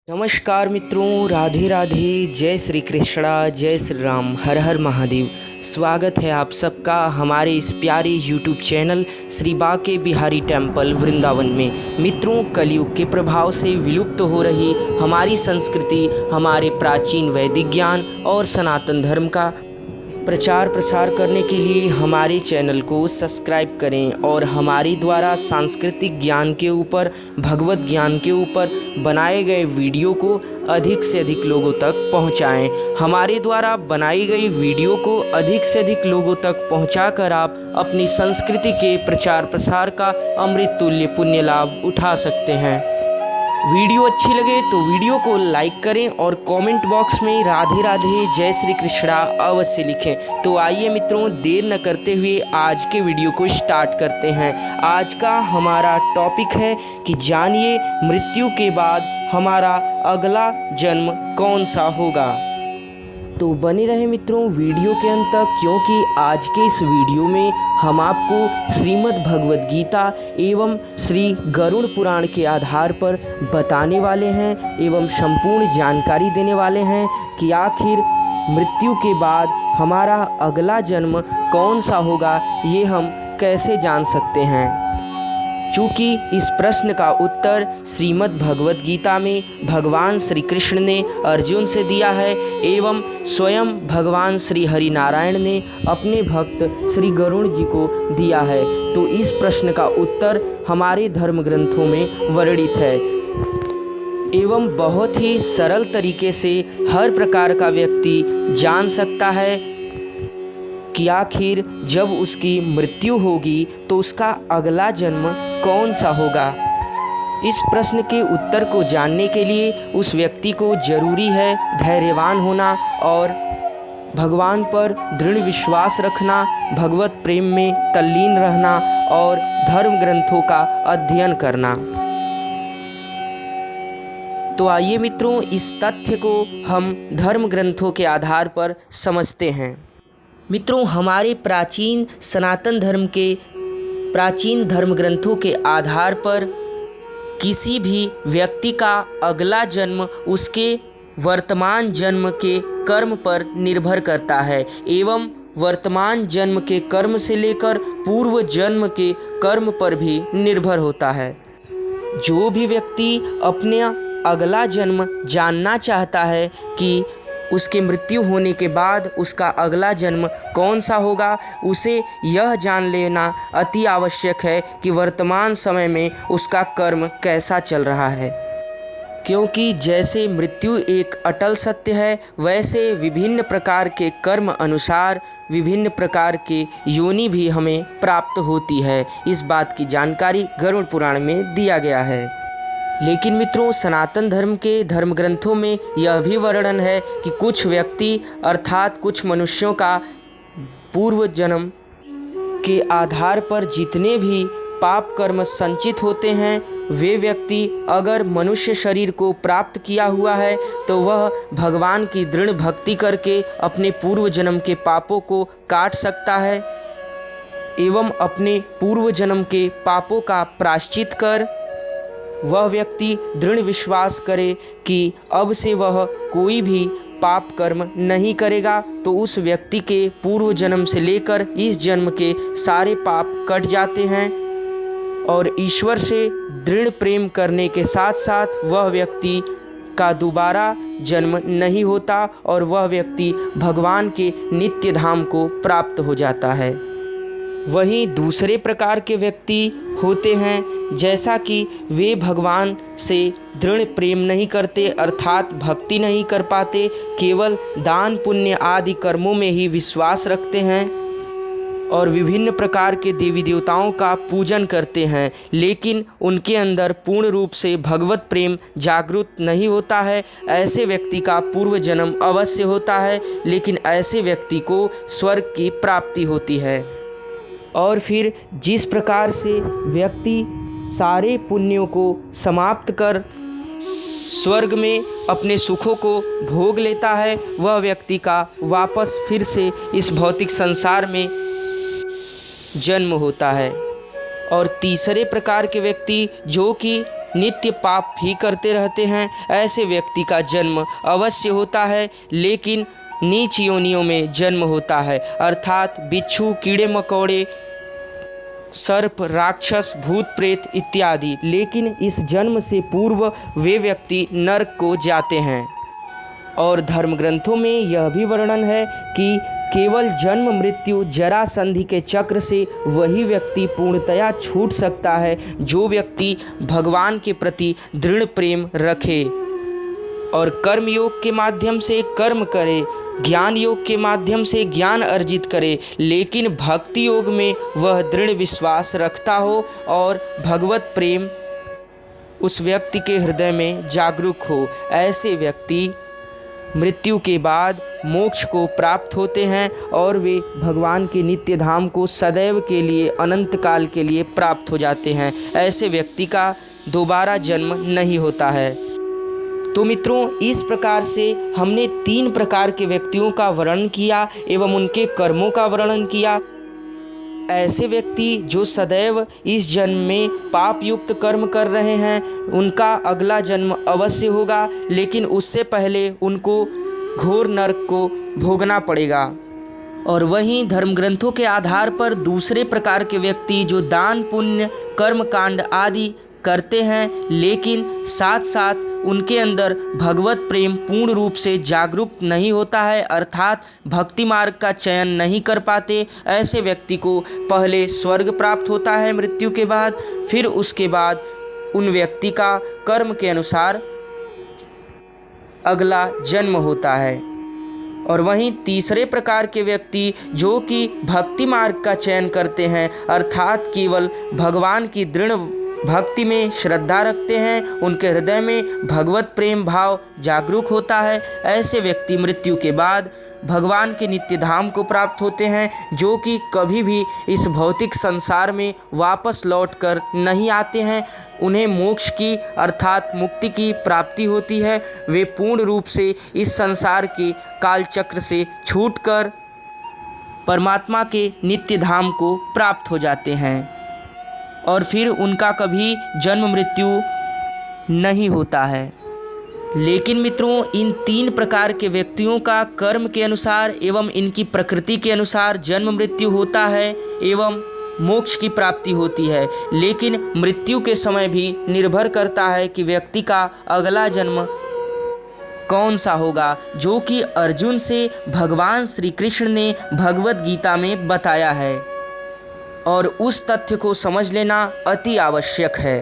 नमस्कार मित्रों, राधे राधे, जय श्री कृष्णा, जय श्री राम, हर हर महादेव। स्वागत है आप सबका हमारे इस प्यारे YouTube channel Shri Banke Bihari temple Vrindavan में। मित्रों, कलयुग के प्रभाव से विलुप्त हो रही हमारी संस्कृति, हमारे प्राचीन वैदिक ज्ञान और सनातन धर्म का प्रचार प्रसार करने के लिए हमारे चैनल को सब्सक्राइब करें और हमारे द्वारा सांस्कृतिक ज्ञान के ऊपर, भगवत ज्ञान के ऊपर बनाए गए वीडियो को अधिक से अधिक लोगों तक पहुंचाएं। हमारे द्वारा बनाई गई वीडियो को अधिक से अधिक लोगों तक पहुंचाकर आप अपनी संस्कृति के प्रचार प्रसार का अमृत तुल्य पुण्य लाभ उठा सकते हैं। वीडियो अच्छी लगे तो वीडियो को लाइक करें और कमेंट बॉक्स में राधे राधे, जय श्री कृष्णा अवश्य लिखें। तो आइए मित्रों, देर न करते हुए आज के वीडियो को स्टार्ट करते हैं। आज का हमारा टॉपिक है कि जानिए मृत्यु के बाद हमारा अगला जन्म कौन सा होगा। तो बने रहे मित्रों वीडियो के अंत तक, क्योंकि आज के इस वीडियो में हम आपको श्रीमद् भगवद गीता एवं श्री गरुड़ पुराण के आधार पर बताने वाले हैं एवं संपूर्ण जानकारी देने वाले हैं कि आखिर मृत्यु के बाद हमारा अगला जन्म कौन सा होगा, ये हम कैसे जान सकते हैं। चूँकि इस प्रश्न का उत्तर श्रीमद् भगवद गीता में भगवान श्री कृष्ण ने अर्जुन से दिया है एवं स्वयं भगवान श्री हरि नारायण ने अपने भक्त श्री गरुड़ जी को दिया है। तो इस प्रश्न का उत्तर हमारे धर्म ग्रंथों में वर्णित है एवं बहुत ही सरल तरीके से हर प्रकार का व्यक्ति जान सकता है कि आखिर जब उसकी मृत्यु होगी तो उसका अगला जन्म कौन सा होगा। इस प्रश्न के उत्तर को जानने के लिए उस व्यक्ति को जरूरी है धैर्यवान होना और भगवान पर दृढ़ विश्वास रखना, भगवत प्रेम में तल्लीन रहना और धर्म ग्रंथों का अध्ययन करना। तो आइए मित्रों, इस तथ्य को हम धर्म ग्रंथों के आधार पर समझते हैं। मित्रों, हमारे प्राचीन सनातन धर्म के प्राचीन धर्म ग्रंथों के आधार पर किसी भी व्यक्ति का अगला जन्म उसके वर्तमान जन्म के कर्म पर निर्भर करता है एवं वर्तमान जन्म के कर्म से लेकर पूर्व जन्म के कर्म पर भी निर्भर होता है। जो भी व्यक्ति अपने अगला जन्म जानना चाहता है कि उसके मृत्यु होने के बाद उसका अगला जन्म कौन सा होगा, उसे यह जान लेना अति आवश्यक है कि वर्तमान समय में उसका कर्म कैसा चल रहा है। क्योंकि जैसे मृत्यु एक अटल सत्य है, वैसे विभिन्न प्रकार के कर्म अनुसार विभिन्न प्रकार के योनि भी हमें प्राप्त होती है। इस बात की जानकारी गरुड़ पुराण में दिया गया है। लेकिन मित्रों, सनातन धर्म के धर्म ग्रंथों में यह भी वर्णन है कि कुछ व्यक्ति अर्थात कुछ मनुष्यों का पूर्व जन्म के आधार पर जितने भी पाप कर्म संचित होते हैं, वे व्यक्ति अगर मनुष्य शरीर को प्राप्त किया हुआ है तो वह भगवान की दृढ़ भक्ति करके अपने पूर्व जन्म के पापों को काट सकता है एवं अपने पूर्व जन्म के पापों का प्रायश्चित कर वह व्यक्ति दृढ़ विश्वास करे कि अब से वह कोई भी पाप कर्म नहीं करेगा, तो उस व्यक्ति के पूर्व जन्म से लेकर इस जन्म के सारे पाप कट जाते हैं और ईश्वर से दृढ़ प्रेम करने के साथ साथ वह व्यक्ति का दोबारा जन्म नहीं होता और वह व्यक्ति भगवान के नित्य धाम को प्राप्त हो जाता है। वहीं दूसरे प्रकार के व्यक्ति होते हैं जैसा कि वे भगवान से दृढ़ प्रेम नहीं करते अर्थात भक्ति नहीं कर पाते, केवल दान पुण्य आदि कर्मों में ही विश्वास रखते हैं और विभिन्न प्रकार के देवी देवताओं का पूजन करते हैं, लेकिन उनके अंदर पूर्ण रूप से भगवत प्रेम जागृत नहीं होता है। ऐसे व्यक्ति का पूर्व जन्म अवश्य होता है, लेकिन ऐसे व्यक्ति को स्वर्ग की प्राप्ति होती है। और फिर जिस प्रकार से व्यक्ति सारे पुण्यों को समाप्त कर स्वर्ग में अपने सुखों को भोग लेता है, वह व्यक्ति का वापस फिर से इस भौतिक संसार में जन्म होता है। और तीसरे प्रकार के व्यक्ति जो कि नित्य पाप ही करते रहते हैं, ऐसे व्यक्ति का जन्म अवश्य होता है, लेकिन नीच योनियों में जन्म होता है, अर्थात बिच्छू, कीड़े मकोड़े, सर्प, राक्षस, भूत प्रेत इत्यादि। लेकिन इस जन्म से पूर्व वे व्यक्ति नरक को जाते हैं। और धर्म ग्रंथों में यह भी वर्णन है कि केवल जन्म मृत्यु जरा संधि के चक्र से वही व्यक्ति पूर्णतया छूट सकता है जो व्यक्ति भगवान के प्रति दृढ़ प्रेम रखे और कर्म योग के माध्यम से कर्म करे, ज्ञान योग के माध्यम से ज्ञान अर्जित करे, लेकिन भक्ति योग में वह दृढ़ विश्वास रखता हो और भगवत प्रेम उस व्यक्ति के हृदय में जागरूक हो। ऐसे व्यक्ति मृत्यु के बाद मोक्ष को प्राप्त होते हैं और वे भगवान के नित्य धाम को सदैव के लिए, अनंत काल के लिए प्राप्त हो जाते हैं। ऐसे व्यक्ति का दोबारा जन्म नहीं होता है। तो मित्रों, इस प्रकार से हमने 3 प्रकार के व्यक्तियों का वर्णन किया एवं उनके कर्मों का वर्णन किया। ऐसे व्यक्ति जो सदैव इस जन्म में पाप युक्त कर्म कर रहे हैं, उनका अगला जन्म अवश्य होगा, लेकिन उससे पहले उनको घोर नरक को भोगना पड़ेगा। और वहीं धर्म ग्रंथों के आधार पर दूसरे प्रकार के व्यक्ति जो दान, पुण्य, कर्म कांड आदि करते हैं, लेकिन साथ साथ उनके अंदर भगवत प्रेम पूर्ण रूप से जागरूक नहीं होता है, अर्थात भक्ति मार्ग का चयन नहीं कर पाते। ऐसे व्यक्ति को पहले स्वर्ग प्राप्त होता है मृत्यु के बाद, फिर उसके बाद उन व्यक्ति का कर्म के अनुसार अगला जन्म होता है। और वहीं तीसरे प्रकार के व्यक्ति जो कि भक्ति मार्ग का चयन करते हैं, अर्थात केवल भगवान की दृढ़ भक्ति में श्रद्धा रखते हैं, उनके हृदय में भगवत प्रेम भाव जागरूक होता है, ऐसे व्यक्ति मृत्यु के बाद भगवान के नित्य धाम को प्राप्त होते हैं, जो कि कभी भी इस भौतिक संसार में वापस लौटकर नहीं आते हैं। उन्हें मोक्ष की अर्थात मुक्ति की प्राप्ति होती है। वे पूर्ण रूप से इस संसार के कालचक्र से छूटकर परमात्मा के नित्य धाम को प्राप्त हो जाते हैं और फिर उनका कभी जन्म मृत्यु नहीं होता है। लेकिन मित्रों, इन 3 प्रकार के व्यक्तियों का कर्म के अनुसार एवं इनकी प्रकृति के अनुसार जन्म मृत्यु होता है एवं मोक्ष की प्राप्ति होती है। लेकिन मृत्यु के समय भी निर्भर करता है कि व्यक्ति का अगला जन्म कौन सा होगा, जो कि अर्जुन से भगवान श्री कृष्ण ने भगवत गीता में बताया है। और उस तथ्य को समझ लेना अति आवश्यक है,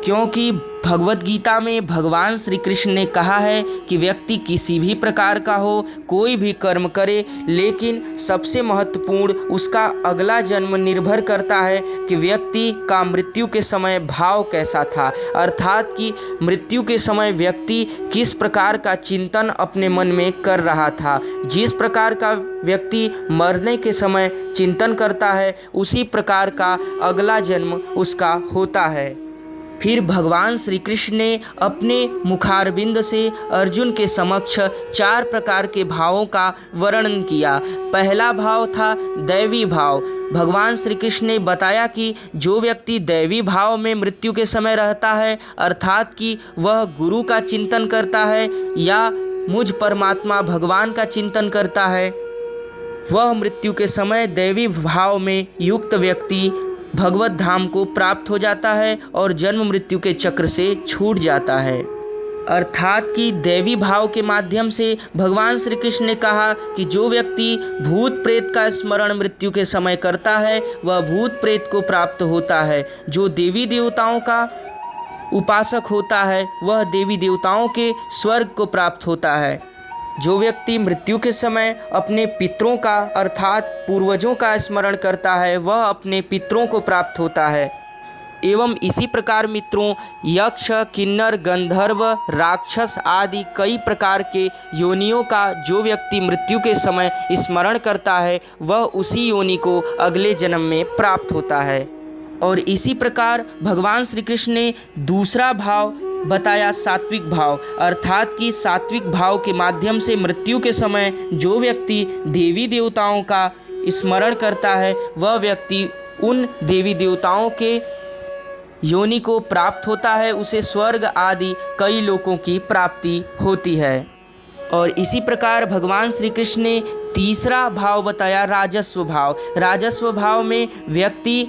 क्योंकि भगवत गीता में भगवान श्री कृष्ण ने कहा है कि व्यक्ति किसी भी प्रकार का हो, कोई भी कर्म करे, लेकिन सबसे महत्वपूर्ण उसका अगला जन्म निर्भर करता है कि व्यक्ति का मृत्यु के समय भाव कैसा था, अर्थात कि मृत्यु के समय व्यक्ति किस प्रकार का चिंतन अपने मन में कर रहा था। जिस प्रकार का व्यक्ति मरने के समय चिंतन करता है, उसी प्रकार का अगला जन्म उसका होता है। फिर भगवान श्री कृष्ण ने अपने मुखारबिंद से अर्जुन के समक्ष 4 प्रकार के भावों का वर्णन किया। पहला भाव था दैवी भाव। भगवान श्री कृष्ण ने बताया कि जो व्यक्ति दैवी भाव में मृत्यु के समय रहता है, अर्थात कि वह गुरु का चिंतन करता है या मुझ परमात्मा भगवान का चिंतन करता है, वह मृत्यु के समय दैवी भाव में युक्त व्यक्ति भगवत धाम को प्राप्त हो जाता है और जन्म मृत्यु के चक्र से छूट जाता है। अर्थात कि दैवी भाव के माध्यम से भगवान श्री कृष्ण ने कहा कि जो व्यक्ति भूत प्रेत का स्मरण मृत्यु के समय करता है, वह भूत प्रेत को प्राप्त होता है। जो देवी देवताओं का उपासक होता है, वह देवी देवताओं के स्वर्ग को प्राप्त होता है। जो व्यक्ति मृत्यु के समय अपने पितरों का अर्थात पूर्वजों का स्मरण करता है, वह अपने पितरों को प्राप्त होता है। एवं इसी प्रकार मित्रों, यक्ष, किन्नर, गंधर्व, राक्षस आदि कई प्रकार के योनियों का जो व्यक्ति मृत्यु के समय स्मरण करता है, वह उसी योनि को अगले जन्म में प्राप्त होता है। और इसी प्रकार भगवान श्री कृष्ण ने दूसरा भाव बताया, सात्विक भाव, अर्थात कि सात्विक भाव के माध्यम से मृत्यु के समय जो व्यक्ति देवी देवताओं का स्मरण करता है, वह व्यक्ति उन देवी देवताओं के योनि को प्राप्त होता है उसे स्वर्ग आदि कई लोकों की प्राप्ति होती है। और इसी प्रकार भगवान श्री कृष्ण ने तीसरा भाव बताया, राजस्व भाव। राजस्व भाव में व्यक्ति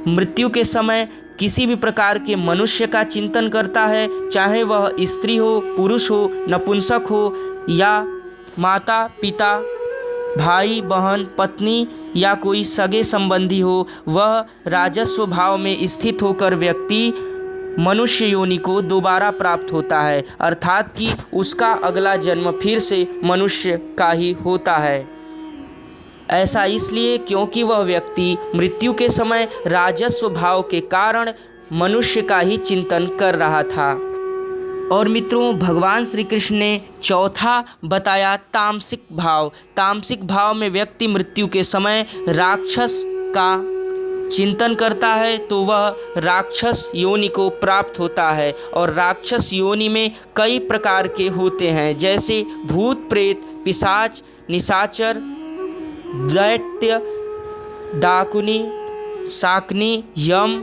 मृत्यु के समय किसी भी प्रकार के मनुष्य का चिंतन करता है, चाहे वह स्त्री हो, पुरुष हो, नपुंसक हो या माता पिता, भाई बहन, पत्नी या कोई सगे संबंधी हो। वह राजस्व भाव में स्थित होकर व्यक्ति मनुष्य योनि को दोबारा प्राप्त होता है, अर्थात कि उसका अगला जन्म फिर से मनुष्य का ही होता है। ऐसा इसलिए क्योंकि वह व्यक्ति मृत्यु के समय राजस्व भाव के कारण मनुष्य का ही चिंतन कर रहा था। और मित्रों, भगवान श्री कृष्ण ने चौथा बताया तामसिक भाव। तामसिक भाव में व्यक्ति मृत्यु के समय राक्षस का चिंतन करता है तो वह राक्षस योनि को प्राप्त होता है। और राक्षस योनि में कई प्रकार के होते हैं, जैसे भूत, प्रेत, पिशाच, निशाचर, दैत्य, डाकुनी, शाकनी, यम,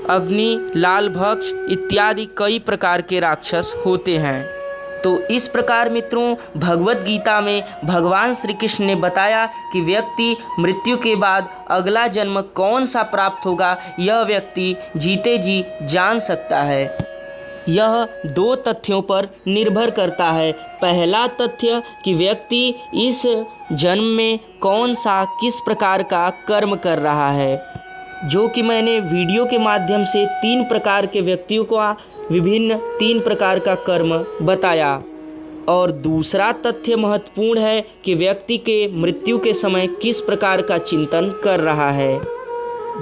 अग्नि, लाल भक्ष इत्यादि कई प्रकार के राक्षस होते हैं। तो इस प्रकार मित्रों, भगवत गीता में भगवान श्री कृष्ण ने बताया कि व्यक्ति मृत्यु के बाद अगला जन्म कौन सा प्राप्त होगा, यह व्यक्ति जीते जी जान सकता है। यह दो तथ्यों पर निर्भर करता है। पहला तथ्य कि व्यक्ति इस जन्म में कौन सा किस प्रकार का कर्म कर रहा है, जो कि मैंने वीडियो के माध्यम से 3 प्रकार के व्यक्तियों को विभिन्न 3 प्रकार का कर्म बताया। और दूसरा तथ्य महत्वपूर्ण है कि व्यक्ति के मृत्यु के समय किस प्रकार का चिंतन कर रहा है,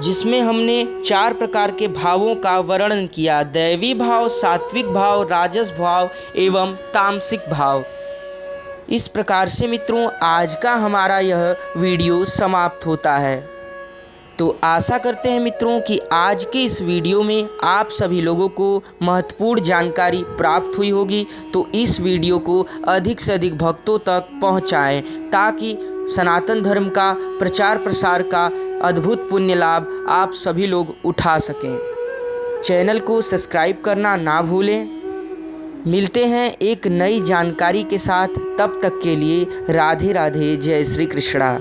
जिसमें हमने 4 प्रकार के भावों का वर्णन किया, दैवी भाव, सात्विक भाव, राजस भाव एवं तामसिक भाव। इस प्रकार से मित्रों, आज का हमारा यह वीडियो समाप्त होता है। तो आशा करते हैं मित्रों कि आज के इस वीडियो में आप सभी लोगों को महत्वपूर्ण जानकारी प्राप्त हुई होगी। तो इस वीडियो को अधिक से अधिक भक्तों तक पहुंचाएं, ताकि सनातन धर्म का प्रचार प्रसार का अद्भुत पुण्य लाभ आप सभी लोग उठा सकें। चैनल को सब्सक्राइब करना ना भूलें। मिलते हैं एक नई जानकारी के साथ, तब तक के लिए राधे राधे, जय श्री कृष्णा।